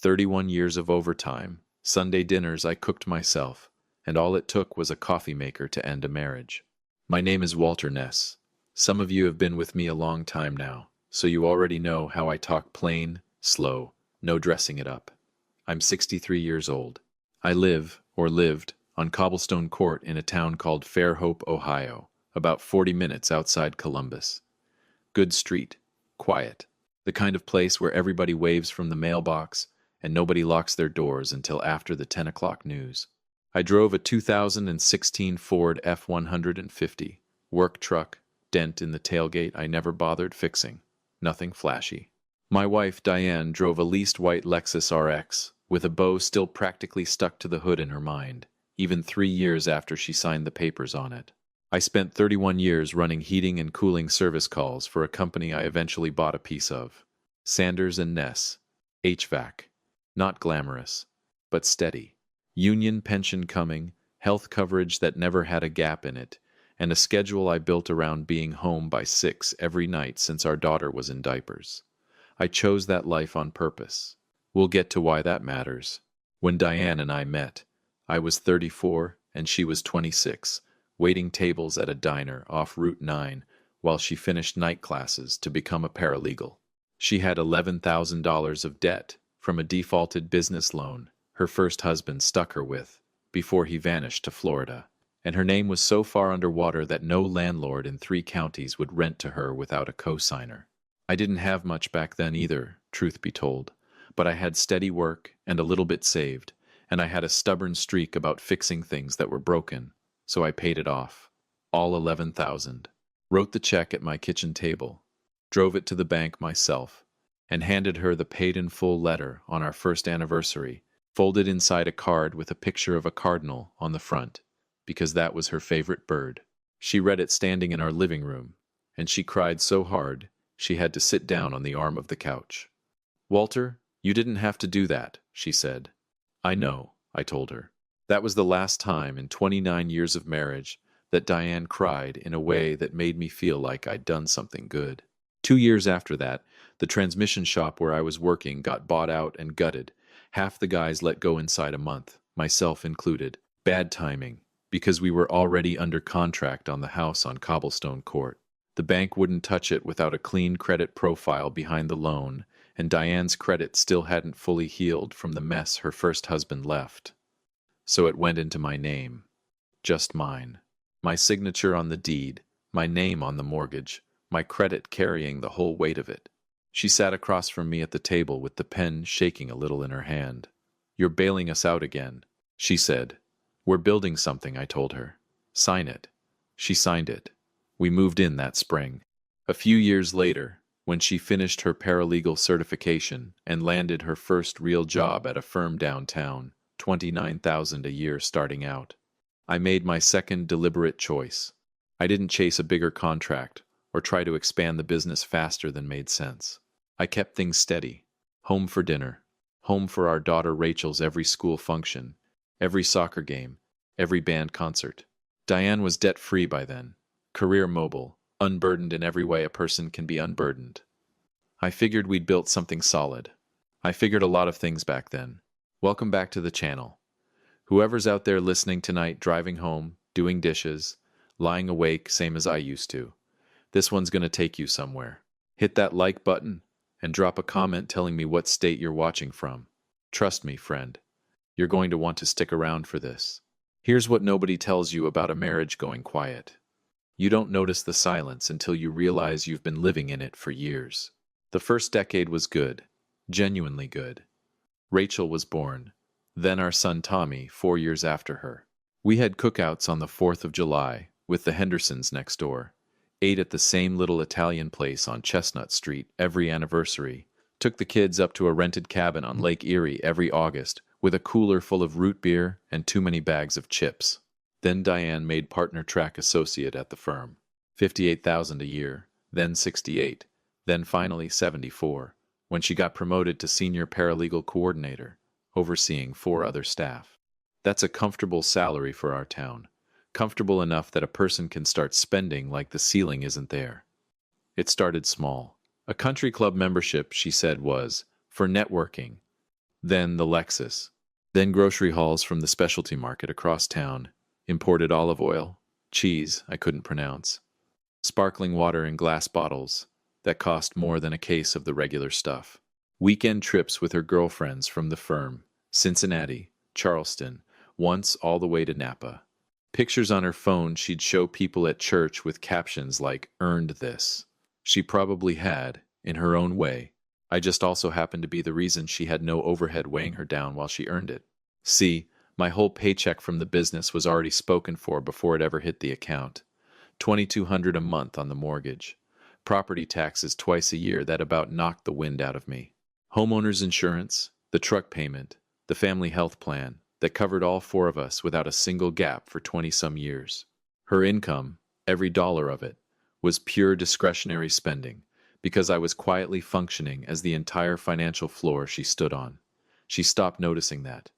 31 years of overtime, Sunday dinners I cooked myself, and all it took was a coffee maker to end a marriage. My name is Walter Ness. Some of you have been with me a long time now, so you already know how I talk plain, slow, no dressing it up. I'm 63 years old. I live, or lived, on Cobblestone Court in a town called Fairhope, Ohio, about 40 minutes outside Columbus. Good street, quiet, the kind of place where everybody waves from the mailbox and nobody locks their doors until after the 10 o'clock news. I drove a 2016 Ford F-150, work truck, dent in the tailgate I never bothered fixing. Nothing flashy. My wife, Diane, drove a leased white Lexus RX, with a bow still practically stuck to the hood in her mind, even 3 years after she signed the papers on it. I spent 31 years running heating and cooling service calls for a company I eventually bought a piece of. Sanders and Ness. HVAC. Not glamorous, but steady. Union pension coming, health coverage that never had a gap in it, and a schedule I built around being home by 6 every night since our daughter was in diapers. I chose that life on purpose. We'll get to why that matters. When Diane and I met, I was 34 and she was 26, waiting tables at a diner off Route 9 while she finished night classes to become a paralegal. She had $11,000 of debt from a defaulted business loan her first husband stuck her with before he vanished to Florida, and her name was so far underwater that no landlord in 3 counties would rent to her without a co-signer. I didn't have much back then either, truth be told, but I had steady work and a little bit saved, and I had a stubborn streak about fixing things that were broken, so I paid it off. All 11,000. Wrote the check at my kitchen table, drove it to the bank myself, and handed her the paid-in-full letter on our first anniversary, folded inside a card with a picture of a cardinal on the front, because that was her favorite bird. She read it standing in our living room, and she cried so hard she had to sit down on the arm of the couch. "Walter, you didn't have to do that," she said. "I know," I told her. That was the last time in 29 years of marriage that Diane cried in a way that made me feel like I'd done something good. 2 years after that, the transmission shop where I was working got bought out and gutted. Half the guys let go inside a month, myself included. Bad timing, because we were already under contract on the house on Cobblestone Court. The bank wouldn't touch it without a clean credit profile behind the loan, and Diane's credit still hadn't fully healed from the mess her first husband left. So it went into my name. Just mine. My signature on the deed, my name on the mortgage, my credit carrying the whole weight of it. She sat across from me at the table with the pen shaking a little in her hand. "You're bailing us out again," she said. "We're building something," I told her. "Sign it." She signed it. We moved in that spring. A few years later, when she finished her paralegal certification and landed her first real job at a firm downtown, $29,000 a year starting out, I made my second deliberate choice. I didn't chase a bigger contract or try to expand the business faster than made sense. I kept things steady. Home for dinner. Home for our daughter Rachel's every school function, every soccer game, every band concert. Diane was debt-free by then, career mobile, unburdened in every way a person can be unburdened. I figured we'd built something solid. I figured a lot of things back then. Welcome back to the channel. Whoever's out there listening tonight, driving home, doing dishes, lying awake same as I used to, this one's gonna take you somewhere. Hit that like button and drop a comment telling me what state you're watching from. Trust me, friend, you're going to want to stick around for this. Here's what nobody tells you about a marriage going quiet. You don't notice the silence until you realize you've been living in it for years. The first decade was good, genuinely good. Rachel was born, then our son Tommy 4 years after her. We had cookouts on the 4th of July with the Hendersons next door, ate at the same little Italian place on Chestnut Street every anniversary, took the kids up to a rented cabin on Lake Erie every August with a cooler full of root beer and too many bags of chips. Then Diane made partner track associate at the firm. $58,000 a year, then 68, then finally 74, when she got promoted to senior paralegal coordinator, overseeing 4 other staff. That's a comfortable salary for our town. Comfortable enough that a person can start spending like the ceiling isn't there. It started small. A country club membership, she said, was for networking. Then the Lexus. Then grocery hauls from the specialty market across town, imported olive oil, cheese I couldn't pronounce, sparkling water in glass bottles that cost more than a case of the regular stuff. Weekend trips with her girlfriends from the firm, Cincinnati, Charleston, once all the way to Napa. Pictures on her phone she'd show people at church with captions like, "Earned this." She probably had, in her own way. I just also happened to be the reason she had no overhead weighing her down while she earned it. See, my whole paycheck from the business was already spoken for before it ever hit the account. $2,200 a month on the mortgage. Property taxes twice a year that about knocked the wind out of me. Homeowner's insurance, the truck payment, the family health plan that covered all four of us without a single gap for 20-some years. Her income, every dollar of it, was pure discretionary spending because I was quietly functioning as the entire financial floor she stood on. She stopped noticing that.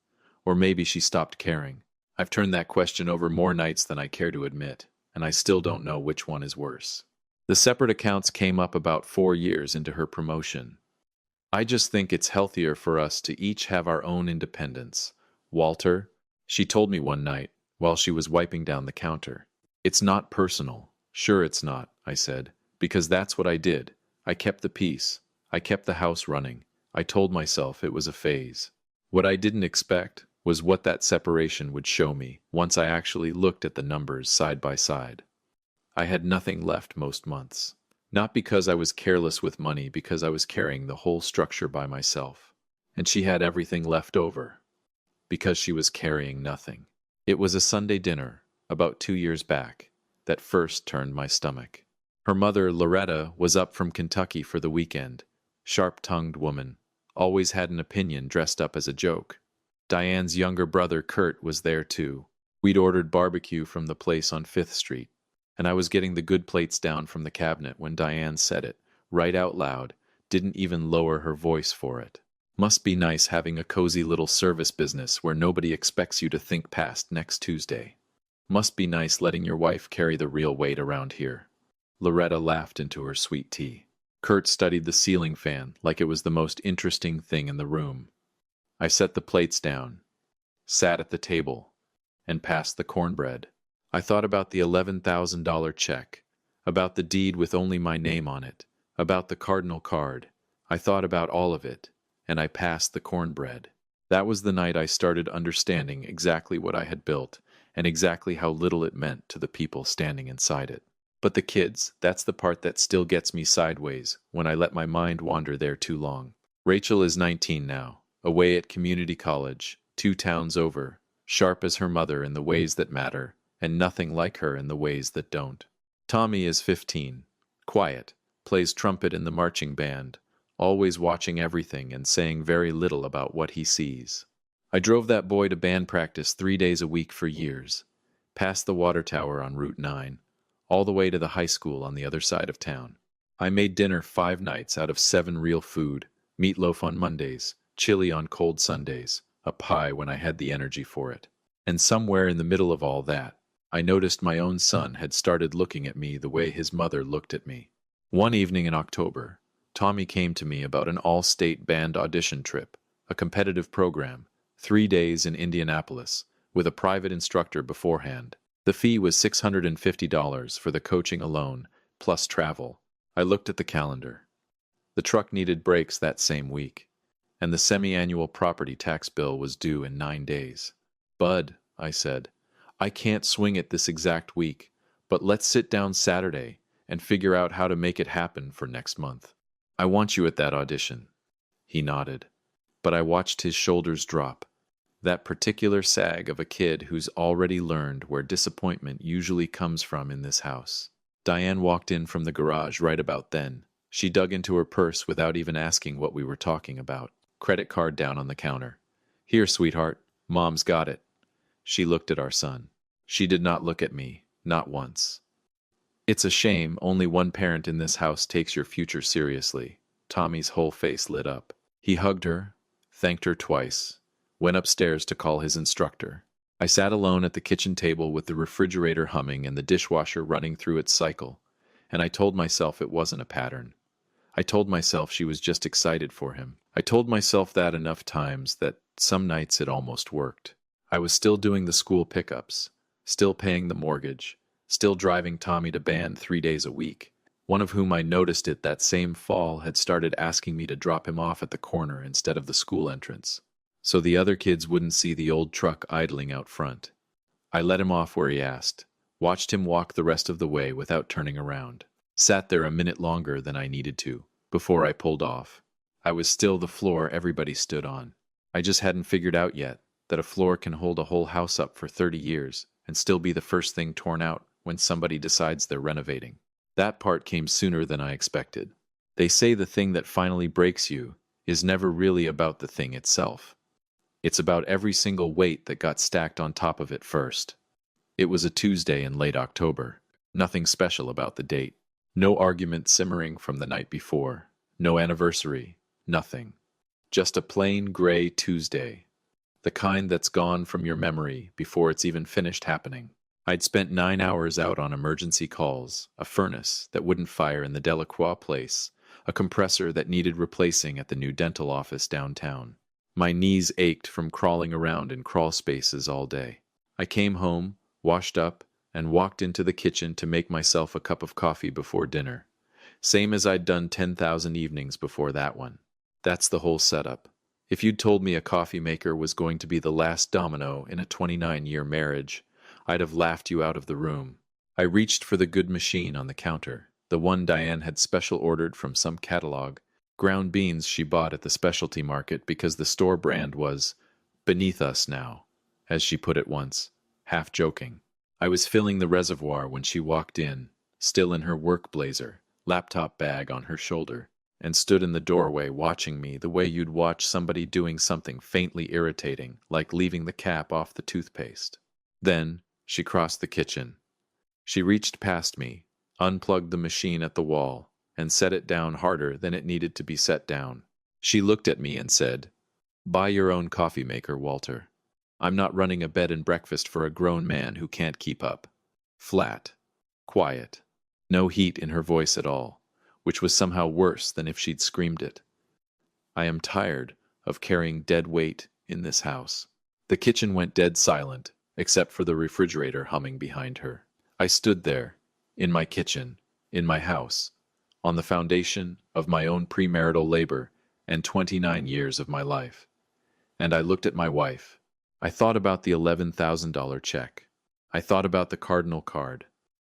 Or maybe she stopped caring. I've turned that question over more nights than I care to admit, and I still don't know which one is worse. The separate accounts came up about 4 years into her promotion. I just think it's healthier for us to each have our own independence. Walter, she told me one night while she was wiping down the counter. It's not personal. Sure it's not, I said, because that's what I did. I kept the peace. I kept the house running. I told myself it was a phase. What I didn't expect was what that separation would show me once I actually looked at the numbers side by side. I had nothing left most months. Not because I was careless with money, because I was carrying the whole structure by myself. And she had everything left over, because she was carrying nothing. It was a Sunday dinner, about 2 years back, that first turned my stomach. Her mother, Loretta, was up from Kentucky for the weekend. Sharp-tongued woman, always had an opinion dressed up as a joke. Diane's younger brother, Kurt, was there too. We'd ordered barbecue from the place on 5th Street, and I was getting the good plates down from the cabinet when Diane said it, right out loud, didn't even lower her voice for it. Must be nice having a cozy little service business where nobody expects you to think past next Tuesday. Must be nice letting your wife carry the real weight around here. Loretta laughed into her sweet tea. Kurt studied the ceiling fan like it was the most interesting thing in the room. I set the plates down, sat at the table, and passed the cornbread. I thought about the $11,000 check, about the deed with only my name on it, about the cardinal card. I thought about all of it, and I passed the cornbread. That was the night I started understanding exactly what I had built and exactly how little it meant to the people standing inside it. But the kids, that's the part that still gets me sideways when I let my mind wander there too long. Rachel is 19 now, away at community college, 2 towns over, sharp as her mother in the ways that matter, and nothing like her in the ways that don't. Tommy is 15, quiet, plays trumpet in the marching band, always watching everything and saying very little about what he sees. I drove that boy to band practice 3 days a week for years, past the water tower on Route 9, all the way to the high school on the other side of town. I made dinner 5 nights out of 7 real food, meatloaf on Mondays, chili on cold Sundays, a pie when I had the energy for it. And somewhere in the middle of all that, I noticed my own son had started looking at me the way his mother looked at me. One evening in October, Tommy came to me about an all-state band audition trip, a competitive program, 3 days in Indianapolis, with a private instructor beforehand. The fee was $650 for the coaching alone, plus travel. I looked at the calendar. The truck needed brakes that same week, and the semi-annual property tax bill was due in 9 days. "Bud," I said, "I can't swing it this exact week, but let's sit down Saturday and figure out how to make it happen for next month. I want you at that audition." He nodded, but I watched his shoulders drop. That particular sag of a kid who's already learned where disappointment usually comes from in this house. Diane walked in from the garage right about then. She dug into her purse without even asking what we were talking about. Credit card down on the counter. "Here, sweetheart, Mom's got it." She looked at our son. She did not look at me, not once. "It's a shame only one parent in this house takes your future seriously." Tommy's whole face lit up. He hugged her, thanked her twice, went upstairs to call his instructor. I sat alone at the kitchen table with the refrigerator humming and the dishwasher running through its cycle, and I told myself it wasn't a pattern. I told myself she was just excited for him. I told myself that enough times that some nights it almost worked. I was still doing the school pickups, still paying the mortgage, still driving Tommy to band 3 days a week. One of whom I noticed it that same fall had started asking me to drop him off at the corner instead of the school entrance, so the other kids wouldn't see the old truck idling out front. I let him off where he asked, watched him walk the rest of the way without turning around, sat there a minute longer than I needed to, before I pulled off. I was still the floor everybody stood on. I just hadn't figured out yet that a floor can hold a whole house up for 30 years and still be the first thing torn out when somebody decides they're renovating. That part came sooner than I expected. They say the thing that finally breaks you is never really about the thing itself. It's about every single weight that got stacked on top of it first. It was a Tuesday in late October. Nothing special about the date. No argument simmering from the night before. No anniversary. Nothing. Just a plain gray Tuesday. The kind that's gone from your memory before it's even finished happening. I'd spent 9 hours out on emergency calls, a furnace that wouldn't fire in the Delacroix place, a compressor that needed replacing at the new dental office downtown. My knees ached from crawling around in crawl spaces all day. I came home, washed up, and walked into the kitchen to make myself a cup of coffee before dinner. Same as I'd done 10,000 evenings before that one. That's the whole setup. If you'd told me a coffee maker was going to be the last domino in a 29-year marriage, I'd have laughed you out of the room. I reached for the good machine on the counter, the one Diane had special ordered from some catalog, ground beans she bought at the specialty market because the store brand was beneath us now, as she put it once, half joking. I was filling the reservoir when she walked in, still in her work blazer, laptop bag on her shoulder, and stood in the doorway watching me the way you'd watch somebody doing something faintly irritating, like leaving the cap off the toothpaste. Then she crossed the kitchen. She reached past me, unplugged the machine at the wall, and set it down harder than it needed to be set down. She looked at me and said, "Buy your own coffee maker, Walter. I'm not running a bed and breakfast for a grown man who can't keep up." Flat. Quiet. No heat in her voice at all, which was somehow worse than if she'd screamed it. I am tired of carrying dead weight in this house. The kitchen went dead silent, except for the refrigerator humming behind her. I stood there, in my kitchen, in my house, on the foundation of my own premarital labor and 29 years of my life. And I looked at my wife. I thought about the $11,000 check. I thought about the cardinal card.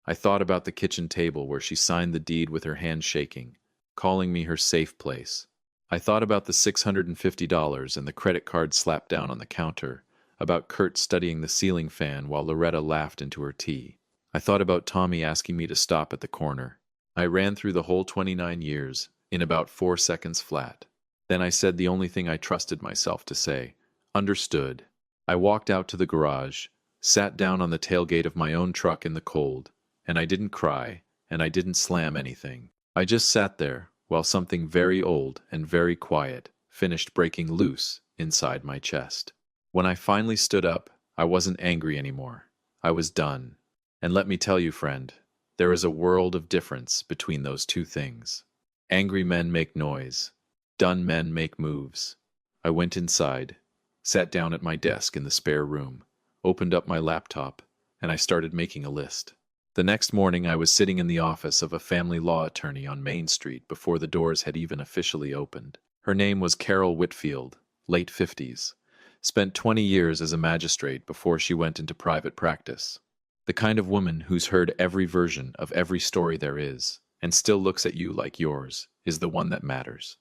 I thought about the kitchen table where she signed the deed with her hand shaking, calling me her safe place. I thought about the $650 and the credit card slapped down on the counter, about Kurt studying the ceiling fan while Loretta laughed into her tea. I thought about Tommy asking me to stop at the corner. I ran through the whole 29 years in about 4 seconds flat. Then I said the only thing I trusted myself to say, "Understood." I walked out to the garage, sat down on the tailgate of my own truck in the cold, and I didn't cry, and I didn't slam anything. I just sat there while something very old and very quiet finished breaking loose inside my chest. When I finally stood up, I wasn't angry anymore. I was done. And let me tell you, friend, there is a world of difference between those two things. Angry men make noise. Done men make moves. I went inside, sat down at my desk in the spare room, opened up my laptop, and I started making a list. The next morning I was sitting in the office of a family law attorney on Main Street before the doors had even officially opened. Her name was Carol Whitfield, late 50s. Spent 20 years as a magistrate before she went into private practice. The kind of woman who's heard every version of every story there is, and still looks at you like yours, is the one that matters.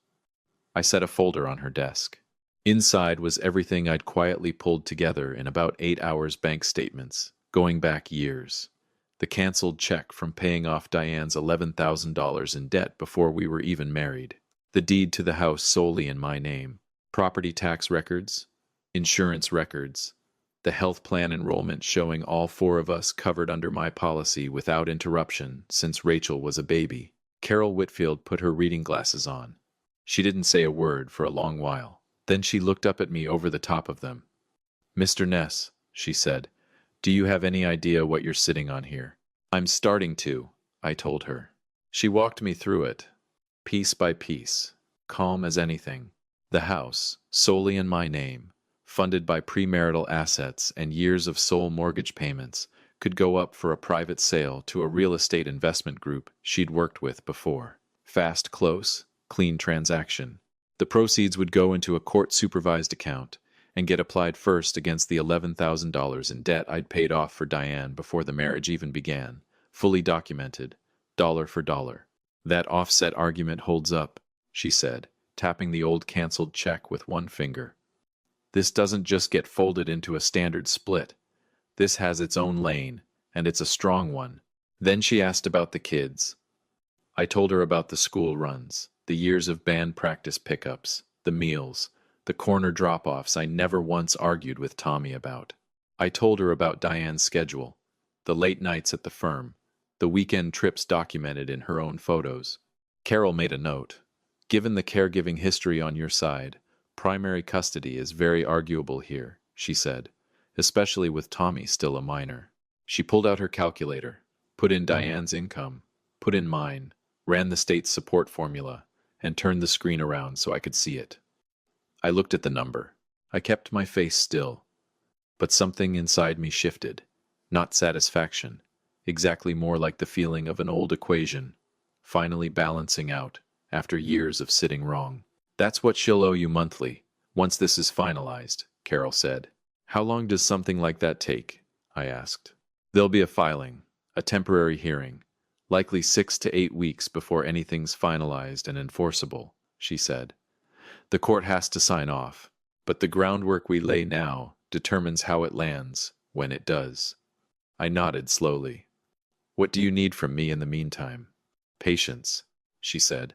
I set a folder on her desk. Inside was everything I'd quietly pulled together in about 8 hours bank statements, going back years. The canceled check from paying off Diane's $11,000 in debt before we were even married. The deed to the house solely in my name. Property tax records. Insurance records. The health plan enrollment showing all 4 of us covered under my policy without interruption since Rachel was a baby. Carol Whitfield put her reading glasses on. She didn't say a word for a long while. Then she looked up at me over the top of them. "Mr. Ness," she said, "do you have any idea what you're sitting on here?" "I'm starting to," I told her. She walked me through it. piece by piece, calm as anything. The house, solely in my name, funded by premarital assets and years of sole mortgage payments, could go up for a private sale to a real estate investment group she'd worked with before. Fast, close, clean transaction. The proceeds would go into a court-supervised account and get applied first against the $11,000 in debt I'd paid off for Diane before the marriage even began, fully documented, dollar for dollar. That offset argument holds up, she said, tapping the old canceled check with one finger. This doesn't just get folded into a standard split. This has its own lane, and it's a strong one. Then she asked about the kids. I told her about the school runs, the years of band practice pickups, the meals, the corner drop-offs I never once argued with Tommy about. I told her about Diane's schedule, the late nights at the firm, the weekend trips documented in her own photos. Carol made a note. Given the caregiving history on your side, primary custody is very arguable here, she said, especially with Tommy still a minor. She pulled out her calculator, put in Diane's income, put in mine, ran the state's support formula, and turned the screen around so I could see it. I looked at the number. I kept my face still. But something inside me shifted. Not satisfaction. Exactly more like the feeling of an old equation, finally balancing out after years of sitting wrong. That's what she'll owe you monthly, once this is finalized, Carol said. How long does something like that take? I asked. There'll be a filing, a temporary hearing, likely 6 to 8 weeks before anything's finalized and enforceable, she said. The court has to sign off, but the groundwork we lay now determines how it lands, when it does. I nodded slowly. What do you need from me in the meantime? Patience, she said,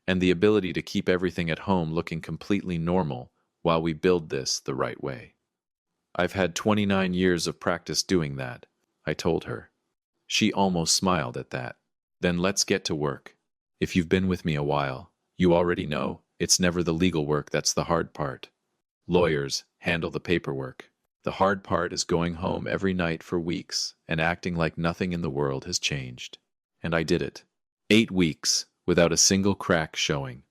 and the ability to keep everything at home looking completely normal while we build this the right way. I've had 29 years of practice doing that, I told her. She almost smiled at that. Then let's get to work. If you've been with me a while, you already know it's never the legal work that's the hard part. Lawyers handle the paperwork. The hard part is going home every night for weeks and acting like nothing in the world has changed. And I did it. 8 weeks, without a single crack showing.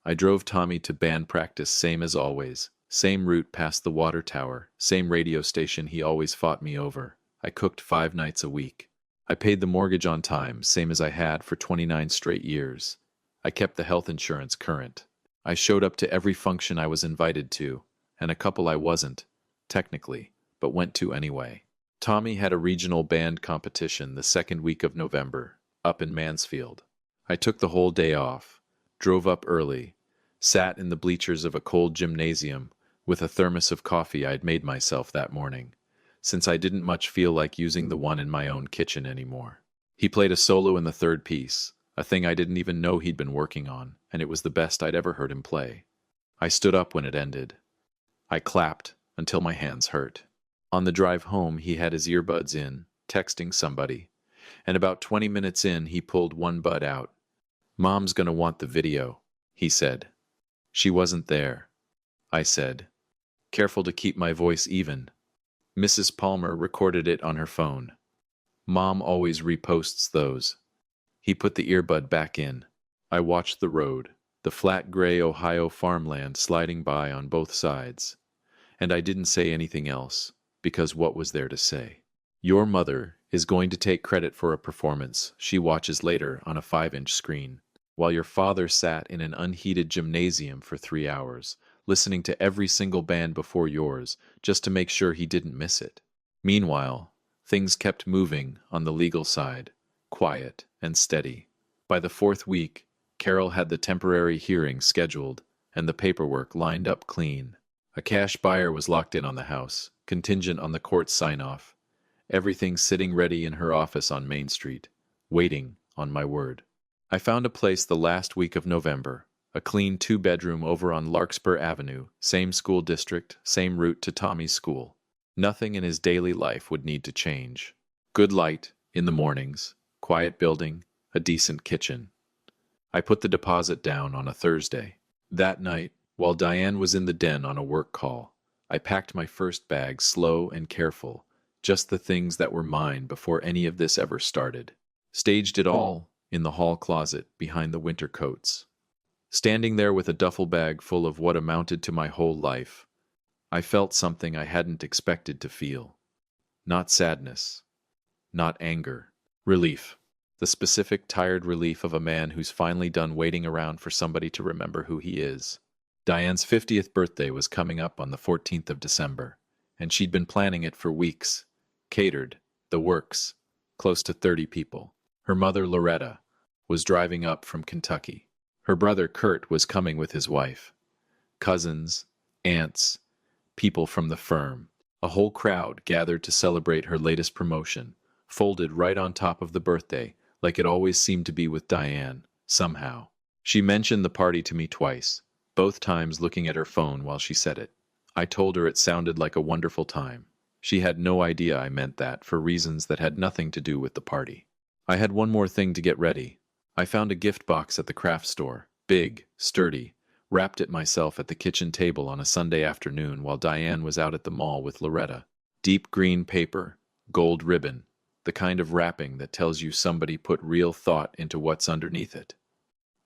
I drove Tommy to band practice same as always, same route past the water tower, same radio station he always fought me over. I cooked 5 nights a week. I paid the mortgage on time, same as I had for 29 straight years. I kept the health insurance current. I showed up to every function I was invited to, and a couple I wasn't, technically, but went to anyway. Tommy had a regional band competition the second week of November, up in Mansfield. I took the whole day off, drove up early, sat in the bleachers of a cold gymnasium with a thermos of coffee I'd made myself that morning, since I didn't much feel like using the one in my own kitchen anymore. He played a solo in the third piece, a thing I didn't even know he'd been working on, and it was the best I'd ever heard him play. I stood up when it ended. I clapped until my hands hurt. On the drive home, he had his earbuds in, texting somebody, and about 20 minutes in, he pulled one bud out. "Mom's gonna want the video," he said. "She wasn't there," I said, careful to keep my voice even. Mrs. Palmer recorded it on her phone. Mom always reposts those. He put the earbud back in. I watched the road, the flat gray Ohio farmland sliding by on both sides. And I didn't say anything else, because what was there to say? Your mother is going to take credit for a performance she watches later on a 5-inch screen, while your father sat in an unheated gymnasium for 3 hours, listening to every single band before yours, just to make sure he didn't miss it. Meanwhile, things kept moving on the legal side, quiet and steady. By the 4th week, Carol had the temporary hearing scheduled and the paperwork lined up clean. A cash buyer was locked in on the house, contingent on the court's sign-off. Everything sitting ready in her office on Main Street, waiting on my word. I found a place the last week of November, a clean 2-bedroom over on Larkspur Avenue, same school district, same route to Tommy's school. Nothing in his daily life would need to change. Good light in the mornings, quiet building, a decent kitchen. I put the deposit down on a Thursday. That night, while Diane was in the den on a work call, I packed my first bag slow and careful, just the things that were mine before any of this ever started. Staged it all in the hall closet behind the winter coats, Standing there with a duffel bag full of what amounted to my whole life, I felt something I hadn't expected to feel. Not sadness, not anger. Relief. The specific, tired relief of a man who's finally done waiting around for somebody to remember who he is. Diane's 50th birthday was coming up on the 14th of December, and she'd been planning it for weeks. Catered, the works, close to 30 people. Her mother, Loretta, was driving up from Kentucky. Her brother, Kurt, was coming with his wife. Cousins, aunts, people from the firm. A whole crowd gathered to celebrate her latest promotion, folded right on top of the birthday, like it always seemed to be with Diane, somehow. She mentioned the party to me twice, both times looking at her phone while she said it. I told her it sounded like a wonderful time. She had no idea I meant that for reasons that had nothing to do with the party. I had one more thing to get ready. I found a gift box at the craft store, big, sturdy, wrapped it myself at the kitchen table on a Sunday afternoon while Diane was out at the mall with Loretta. Deep green paper, gold ribbon, the kind of wrapping that tells you somebody put real thought into what's underneath it.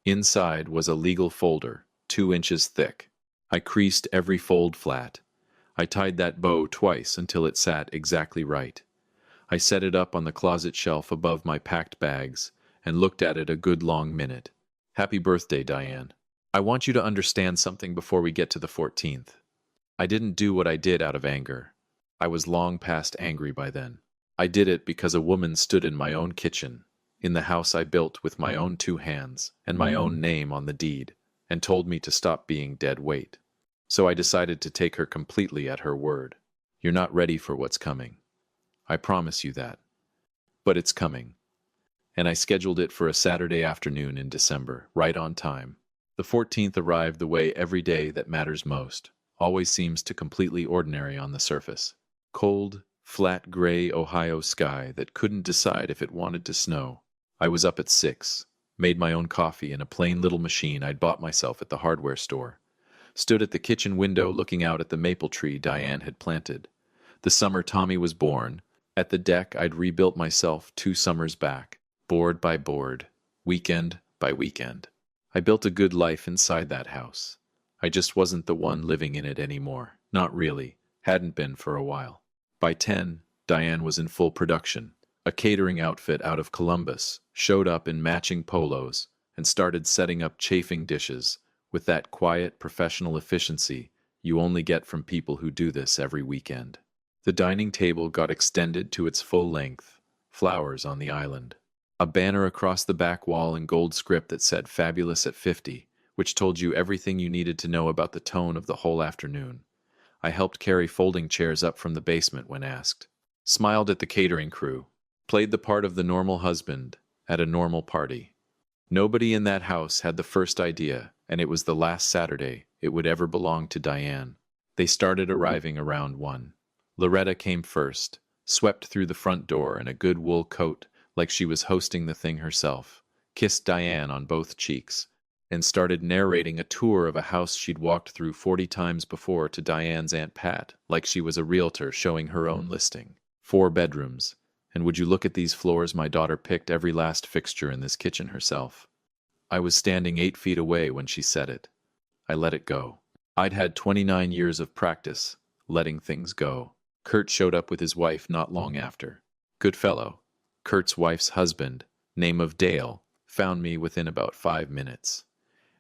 Inside was a legal folder, 2 inches thick. I creased every fold flat. I tied that bow twice until it sat exactly right. I set it up on the closet shelf above my packed bags and looked at it a good long minute. Happy birthday, Diane. I want you to understand something before we get to the 14th. I didn't do what I did out of anger. I was long past angry by then. I did it because a woman stood in my own kitchen, in the house I built with my own 2 hands and my own name on the deed, and told me to stop being dead weight. So I decided to take her completely at her word. You're not ready for what's coming. I promise you that. But it's coming. And I scheduled it for a Saturday afternoon in December, right on time. The 14th arrived the way every day that matters most always seems to completely ordinary on the surface. Cold, flat gray Ohio sky that couldn't decide if it wanted to snow. I was up at 6, made my own coffee in a plain little machine I'd bought myself at the hardware store. Stood at the kitchen window looking out at the maple tree Diane had planted. The summer Tommy was born. At the deck I'd rebuilt myself 2 summers back, board by board, weekend by weekend. I built a good life inside that house. I just wasn't the one living in it anymore. Not really. Hadn't been for a while. By 10, Diane was in full production. A catering outfit out of Columbus showed up in matching polos and started setting up chafing dishes with that quiet, professional efficiency you only get from people who do this every weekend. The dining table got extended to its full length, flowers on the island. A banner across the back wall in gold script that said "Fabulous at 50," which told you everything you needed to know about the tone of the whole afternoon. I helped carry folding chairs up from the basement when asked. Smiled at the catering crew. Played the part of the normal husband at a normal party. Nobody in that house had the first idea, and it was the last Saturday it would ever belong to Diane. They started arriving around 1. Loretta came first, swept through the front door in a good wool coat like she was hosting the thing herself, kissed Diane on both cheeks, and started narrating a tour of a house she'd walked through 40 times before to Diane's Aunt Pat, like she was a realtor showing her own listing. 4 bedrooms, and would you look at these floors, my daughter picked every last fixture in this kitchen herself. I was standing 8 feet away when she said it. I let it go. I'd had 29 years of practice, letting things go. Kurt showed up with his wife not long after. Good fellow. Kurt's wife's husband, name of Dale, found me within about 5 minutes.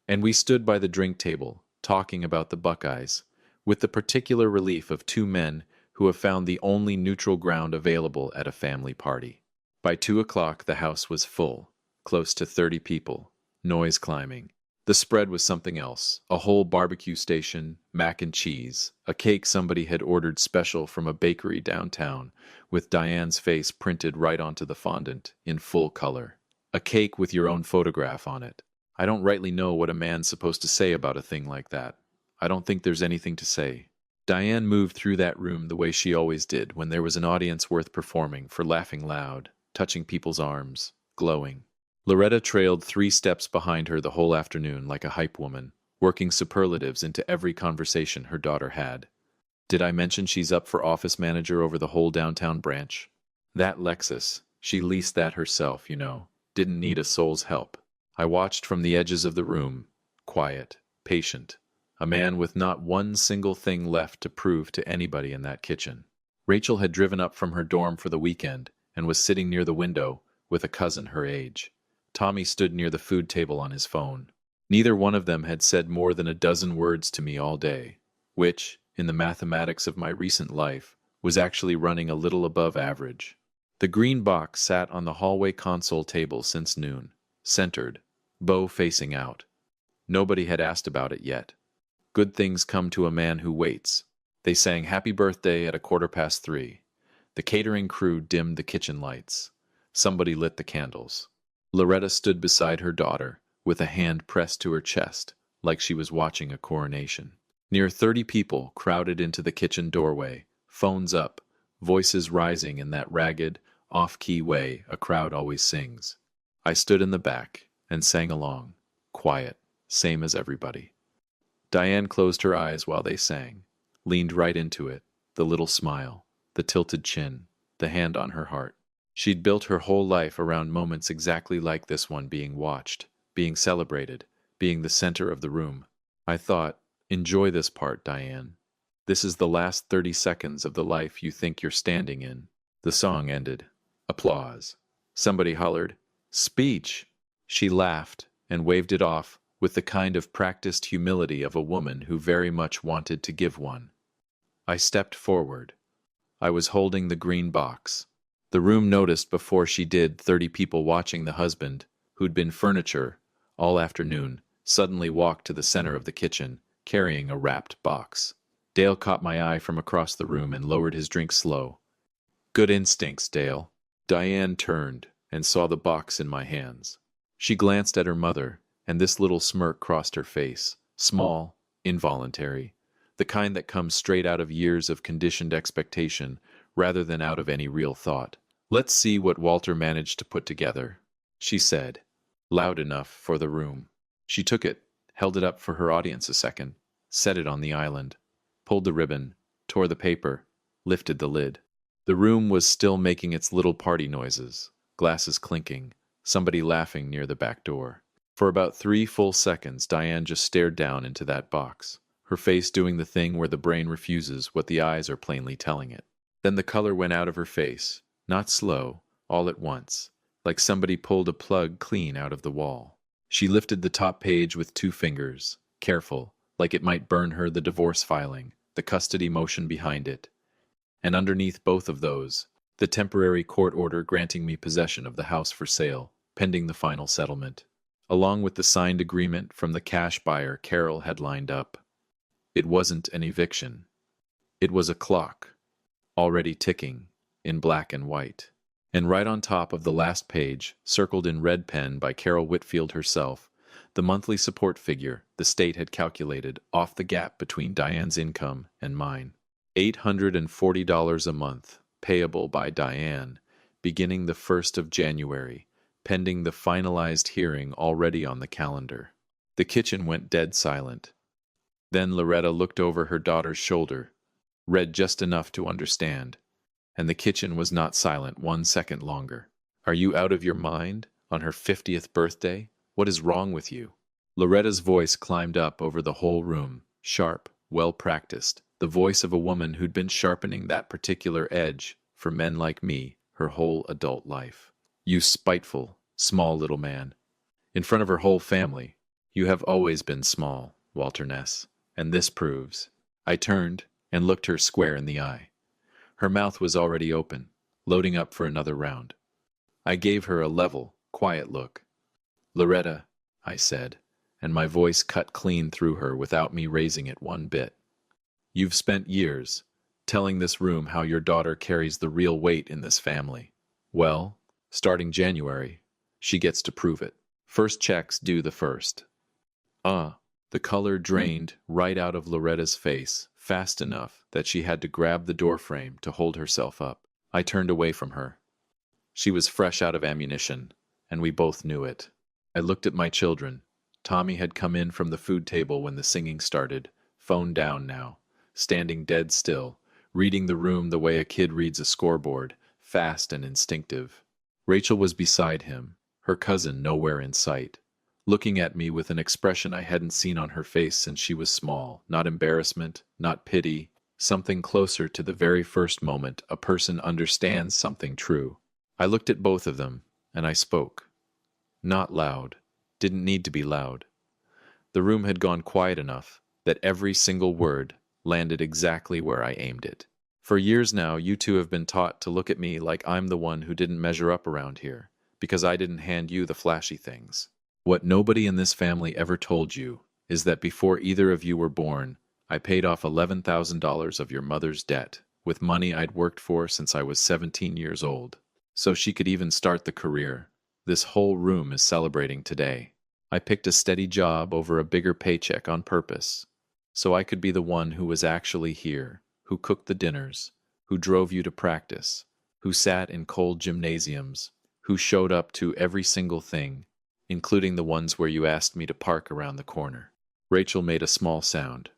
And we stood by the drink table, talking about the Buckeyes, with the particular relief of 2 men who have found the only neutral ground available at a family party. By 2 o'clock the house was full, close to 30 people, noise climbing. The spread was something else, a whole barbecue station, mac and cheese, a cake somebody had ordered special from a bakery downtown, with Diane's face printed right onto the fondant, in full color. A cake with your own photograph on it. I don't rightly know what a man's supposed to say about a thing like that. I don't think there's anything to say. Diane moved through that room the way she always did when there was an audience worth performing for, laughing loud, touching people's arms, glowing. Loretta trailed 3 steps behind her the whole afternoon like a hype woman, working superlatives into every conversation her daughter had. Did I mention she's up for office manager over the whole downtown branch? That Lexus, she leased that herself, you know, didn't need a soul's help. I watched from the edges of the room, quiet, patient, a man with not one single thing left to prove to anybody in that kitchen. Rachel had driven up from her dorm for the weekend and was sitting near the window with a cousin her age. Tommy stood near the food table on his phone. Neither one of them had said more than a dozen words to me all day, which, in the mathematics of my recent life, was actually running a little above average. The green box sat on the hallway console table since noon, centered, bow facing out. Nobody had asked about it yet. Good things come to a man who waits. They sang happy birthday at 3:15. The catering crew dimmed the kitchen lights. Somebody lit the candles. Loretta stood beside her daughter, with a hand pressed to her chest, like she was watching a coronation. Near 30 people crowded into the kitchen doorway, phones up, voices rising in that ragged, off-key way a crowd always sings. I stood in the back and sang along, quiet, same as everybody. Diane closed her eyes while they sang, leaned right into it, the little smile, the tilted chin, the hand on her heart. She'd built her whole life around moments exactly like this one, being watched, being celebrated, being the center of the room. I thought, enjoy this part, Diane. This is the last 30 seconds of the life you think you're standing in. The song ended. Applause. Somebody hollered, "Speech!" She laughed and waved it off with the kind of practiced humility of a woman who very much wanted to give one. I stepped forward. I was holding the green box. The room noticed before she did 30 people watching the husband, who'd been furniture all afternoon, suddenly walked to the center of the kitchen, carrying a wrapped box. Dale caught my eye from across the room and lowered his drink slow. Good instincts, Dale. Diane turned and saw the box in my hands. She glanced at her mother, and this little smirk crossed her face, small, involuntary, the kind that comes straight out of years of conditioned expectation rather than out of any real thought. "Let's see what Walter managed to put together," she said, loud enough for the room. She took it, held it up for her audience a second, set it on the island, pulled the ribbon, tore the paper, lifted the lid. The room was still making its little party noises, glasses clinking, somebody laughing near the back door. For about 3 full seconds, Diane just stared down into that box, her face doing the thing where the brain refuses what the eyes are plainly telling it. Then the color went out of her face, not slow, all at once, like somebody pulled a plug clean out of the wall. She lifted the top page with 2 fingers, careful, like it might burn her, the divorce filing, the custody motion behind it. And underneath both of those, the temporary court order granting me possession of the house for sale, pending the final settlement, along with the signed agreement from the cash buyer Carol had lined up. It wasn't an eviction. It was a clock, already ticking, in black and white. And right on top of the last page, circled in red pen by Carol Whitfield herself, the monthly support figure the state had calculated off the gap between Diane's income and mine. $840 a month, payable by Diane, beginning the 1st of January, pending the finalized hearing already on the calendar. The kitchen went dead silent. Then Loretta looked over her daughter's shoulder, read just enough to understand, and the kitchen was not silent 1 second longer. "Are you out of your mind? On her 50th birthday? What is wrong with you?" Loretta's voice climbed up over the whole room, sharp, well-practiced, the voice of a woman who'd been sharpening that particular edge for men like me her whole adult life. "You spiteful, small little man. In front of her whole family. You have always been small, Walter Ness, and this proves." I turned and looked her square in the eye. Her mouth was already open, loading up for another round. I gave her a level, quiet look. "Loretta," I said, and my voice cut clean through her without me raising it one bit. "You've spent years telling this room how your daughter carries the real weight in this family. Well, starting January, she gets to prove it. First checks due the 1st. The color drained right out of Loretta's face, fast enough that she had to grab the doorframe to hold herself up. I turned away from her. She was fresh out of ammunition, and we both knew it. I looked at my children. Tommy had come in from the food table when the singing started, phone down now, standing dead still, reading the room the way a kid reads a scoreboard, fast and instinctive. Rachel was beside him, her cousin nowhere in sight. looking at me with an expression I hadn't seen on her face since she was small. Not embarrassment, not pity, something closer to the very first moment a person understands something true. I looked at both of them, and I spoke. Not loud. Didn't need to be loud. The room had gone quiet enough that every single word landed exactly where I aimed it. For years now, you two have been taught to look at me like I'm the one who didn't measure up around here, because I didn't hand you the flashy things. What nobody in this family ever told you is that before either of you were born, I paid off $11,000 of your mother's debt with money I'd worked for since I was 17 years old, so she could even start the career this whole room is celebrating today. I picked a steady job over a bigger paycheck on purpose, so I could be the one who was actually here, who cooked the dinners, who drove you to practice, who sat in cold gymnasiums, who showed up to every single thing, including the ones where you asked me to park around the corner. Rachel made a small sound.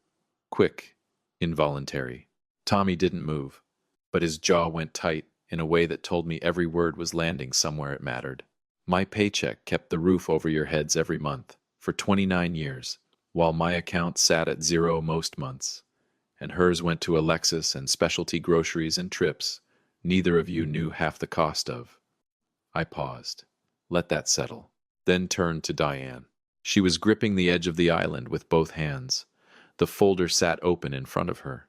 Quick, involuntary. Tommy didn't move, but his jaw went tight in a way that told me every word was landing somewhere it mattered. My paycheck kept the roof over your heads every month for 29 years, while my account sat at zero most months, and hers went to a Lexus and specialty groceries and trips neither of you knew half the cost of. I paused. Let that settle. Then turned to Diane. She was gripping the edge of the island with both hands. The folder sat open in front of her.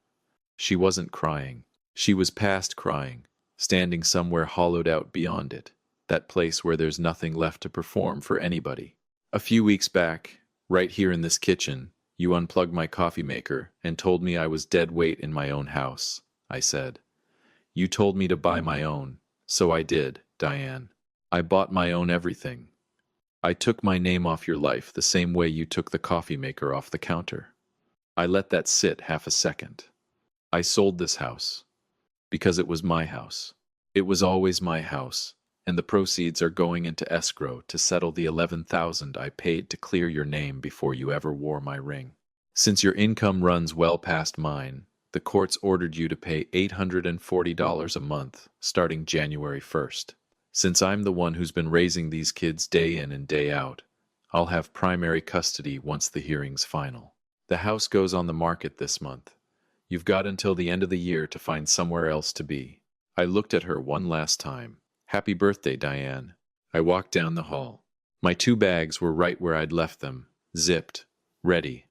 She wasn't crying. She was past crying, standing somewhere hollowed out beyond it, that place where there's nothing left to perform for anybody. A few weeks back, right here in this kitchen, you unplugged my coffee maker and told me I was dead weight in my own house, I said. You told me to buy my own, so I did, Diane. I bought my own everything. I took my name off your life the same way you took the coffee maker off the counter. I let that sit half a second. I sold this house because it was my house. It was always my house, and the proceeds are going into escrow to settle the $11,000 I paid to clear your name before you ever wore my ring. Since your income runs well past mine, the courts ordered you to pay $840 a month starting January 1st. Since I'm the one who's been raising these kids day in and day out, I'll have primary custody once the hearing's final. The house goes on the market this month. You've got until the end of the year to find somewhere else to be. I looked at her one last time. Happy birthday, Diane. I walked down the hall. My 2 bags were right where I'd left them, zipped, ready.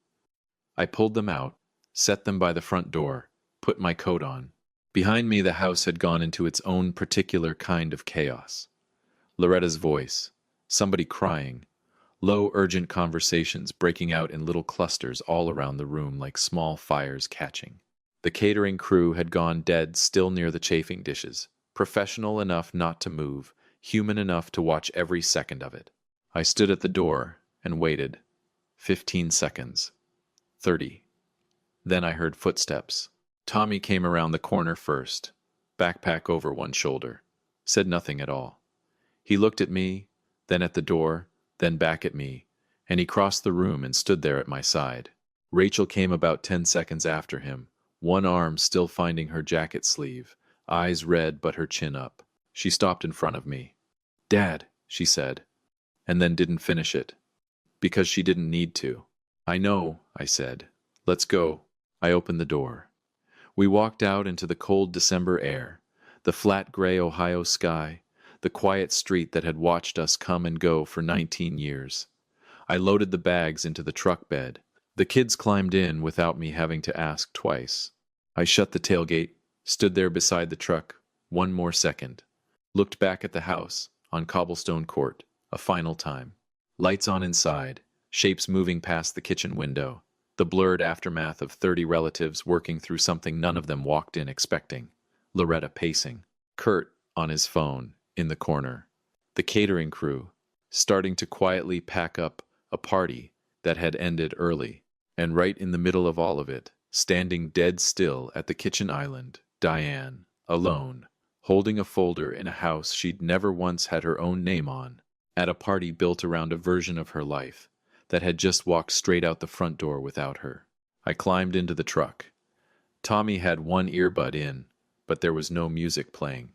I pulled them out, set them by the front door, put my coat on. Behind me, the house had gone into its own particular kind of chaos. Loretta's voice, somebody crying, low, urgent conversations breaking out in little clusters all around the room like small fires catching. The catering crew had gone dead still near the chafing dishes, professional enough not to move, human enough to watch every second of it. I stood at the door and waited. 15 seconds. 30. Then I heard footsteps. Tommy came around the corner first, backpack over one shoulder, said nothing at all. He looked at me, then at the door, then back at me, and he crossed the room and stood there at my side. Rachel came about 10 seconds after him, one arm still finding her jacket sleeve, eyes red but her chin up. She stopped in front of me. Dad, she said, and then didn't finish it, because she didn't need to. I know, I said. Let's go. I opened the door. We walked out into the cold December air, the flat gray Ohio sky, the quiet street that had watched us come and go for 19 years. I loaded the bags into the truck bed. The kids climbed in without me having to ask twice. I shut the tailgate, stood there beside the truck, one more second, looked back at the house on cobblestone court, a final time. Lights on inside, shapes moving past the kitchen window, the blurred aftermath of 30 relatives working through something none of them walked in expecting. Loretta pacing. Kurt on his phone, in the corner. The catering crew, starting to quietly pack up a party that had ended early. And right in the middle of all of it, standing dead still at the kitchen island, Diane, alone, holding a folder in a house she'd never once had her own name on, at a party built around a version of her life that had just walked straight out the front door without her. I climbed into the truck. Tommy had one earbud in, but there was no music playing.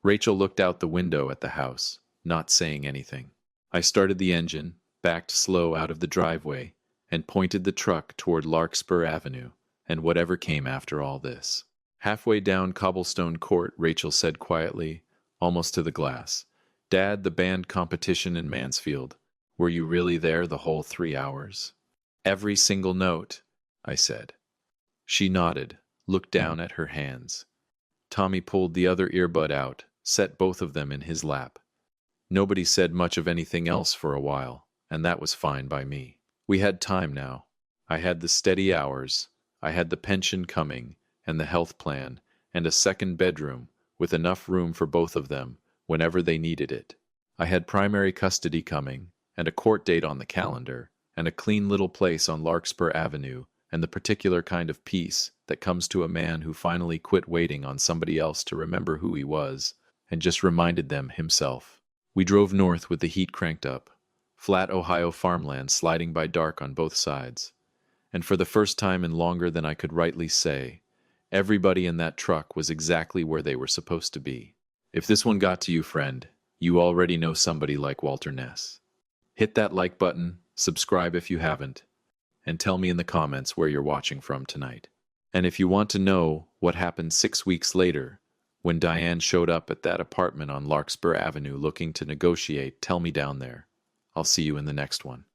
Rachel looked out the window at the house, not saying anything. I started the engine, backed slow out of the driveway, and pointed the truck toward Larkspur Avenue and whatever came after all this. Halfway down Cobblestone Court, Rachel said quietly, almost to the glass, "Dad, the band competition in Mansfield. Were you really there the whole 3 hours?" "Every single note," I said. She nodded, looked down at her hands. Tommy pulled the other earbud out, set both of them in his lap. Nobody said much of anything else for a while, and that was fine by me. We had time now. I had the steady hours, I had the pension coming, and the health plan, and a second bedroom, with enough room for both of them, whenever they needed it. I had primary custody coming, and a court date on the calendar, and a clean little place on Larkspur Avenue, and the particular kind of peace that comes to a man who finally quit waiting on somebody else to remember who he was, and just reminded them himself. We drove north with the heat cranked up, flat Ohio farmland sliding by dark on both sides. And for the first time in longer than I could rightly say, everybody in that truck was exactly where they were supposed to be. If this one got to you, friend, you already know somebody like Walter Ness. Hit that like button, subscribe if you haven't, and tell me in the comments where you're watching from tonight. And if you want to know what happened 6 weeks later, when Diane showed up at that apartment on Larkspur Avenue looking to negotiate, tell me down there. I'll see you in the next one.